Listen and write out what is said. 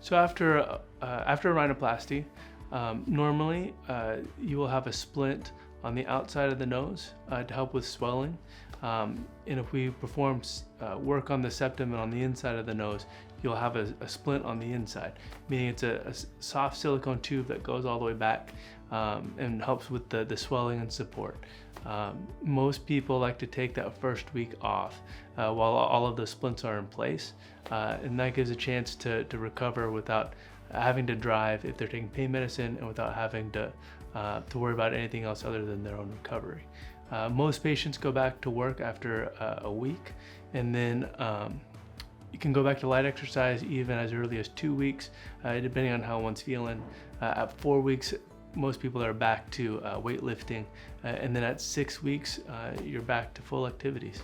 So after rhinoplasty, normally you will have a splint on the outside of the nose to help with swelling. And if we perform work on the septum and on the inside of the nose, you'll have a splint on the inside, meaning it's a soft silicone tube that goes all the way back and helps with the swelling and support. Most people like to take that first week off while all of the splints are in place, and that gives a chance to recover without having to drive if they're taking pain medicine and without having to worry about anything else other than their own recovery. Most patients go back to work after a week, and then you can go back to light exercise even as early as 2 weeks, depending on how one's feeling. At 4 weeks, most people are back to weightlifting, and then at 6 weeks, you're back to full activities.